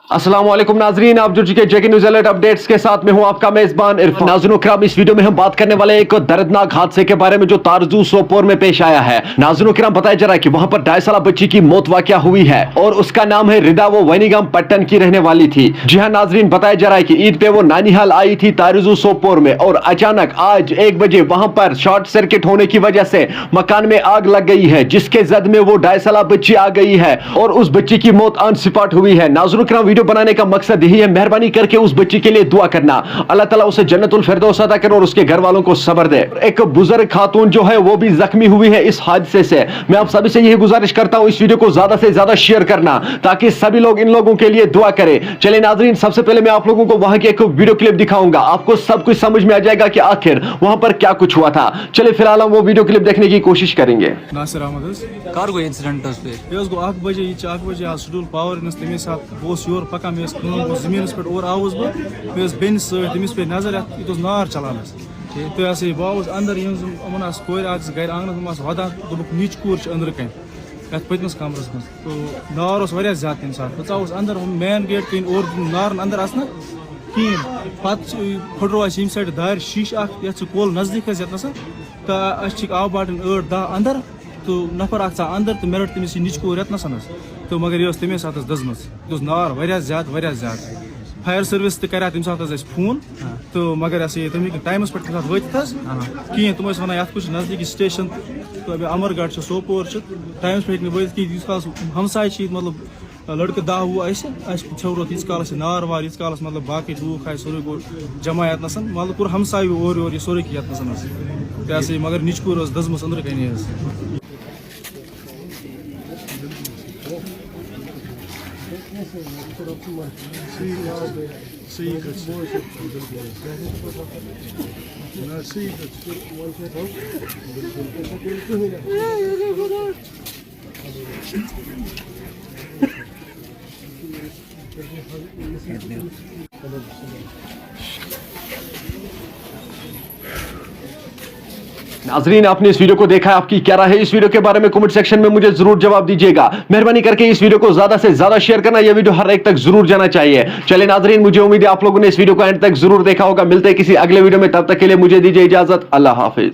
अस्सलाम वालेकुम नाजरीन, आप जुड़ चुके जेके न्यूज़ अलर्ट अपडेट्स के साथ। मैं हूं आपका मेजबान इरफान। नाज़रीन किराम, इस वीडियो में हम बात करने वाले एक दर्दनाक हादसे के बारे में जो तारजू सोपोर में पेश आया है। नाज़रीन किराम, बताया जा रहा है कि वहां पर 2.5 साल बच्ची की मौत वाक़या हुई है और उसका नाम है रिदा। वो वनीगाम पट्टन की रहने वाली थी। जी हाँ नाजरीन, बताया जा रहा है कि ईद पे वो नानीहाल आई थी तारजू सोपोर में और अचानक आज 1 बजे वहां पर शॉर्ट सर्किट होने की वजह से मकान में आग लग गई है, जिसके जद में वो 2.5 साल बच्ची आ गई है और उस बच्ची की मौत ऑन स्पॉट हुई है। नाज़रीन किराम, वीडियो बनाने का मकसद यही है, मेहरबानी करके उस बच्ची के लिए दुआ करना, अल्लाह ताला उसे जन्नतुल फिरदौस अता करे और उसके घर वालों को सब्र दे। एक बुजुर्ग खातून जो है वो भी जख्मी हुई है इस हादसे से। मैं आप सभी से यही गुजारिश करता हूं, इस वीडियो को ज्यादा से ज्यादा शेयर करना ताकि सभी लोग इन लोगों के लिए दुआ करें। चलिए नाजरीन, सबसे पहले मैं आप लोगों को वहां की एक वीडियो क्लिप दिखाऊंगा, आपको सब कुछ समझ में आ जाएगा कि आखिर वहां पर क्या कुछ हुआ था। चलिए फिलहाल हम वो वीडियो क्लिप देखने की कोशिश करेंगे। नासिर अहमद कर गो इंसिडेंट पे ये गो 1 बजे ये 1 बजे आज शेड्यूल पावर इन तमे साथ बोस योर पका मे जमीन पे और आउस बे बेन समिस पे नजर ये नार चलान तो ये बहुत अंदर यमन कोर गर आंगन वदा दोक नीच कूर अंदर कन ये पतमस कमरस मज तो नार वाया ज्यादा तम सात तो अंदर मेन गेट कन और नार अंदर आना कहें पे फुटरो यम साइड दार शीश ये कोल नजदीक ये तो आव बाटन 8-10 अंदर तो नफर अंदर तो मे रट तमिस निच कोर ये तो मगर ये तमे सात दजम ये नार वाया ज्यादा फायर सर्विस कर तम सात फोन तो मगर ये तम टाइमस पे वत कहें तुम वन ये कुछ नजदीकी स्टेशन तो अभी अमरगढ़ सोपोर टाइमस पे वत कहें हमसाय मतलब लड़के 10-20 छो यीस कालस नार वार यीस कालस मतलब बाकी लूख आए सोरे गो जमा ये मतलब पूरा हमसाय और ये सोरे ये मगर निच कोर दजमस अंदर कन नाजरीन, आपने इस वीडियो को देखा है, आपकी क्या राय है इस वीडियो के बारे में कमेंट सेक्शन में मुझे जरूर जवाब दीजिएगा। मेहरबानी करके इस वीडियो को ज्यादा से ज्यादा शेयर करना, यह वीडियो हर एक तक जरूर जाना चाहिए। चलिए नाजरीन, मुझे उम्मीद है आप लोगों ने इस वीडियो को एंड तक जरूर देखा होगा। मिलते हैं किसी अगले वीडियो में, तब तक के लिए मुझे दीजिए इजाजत। अल्लाह हाफिज।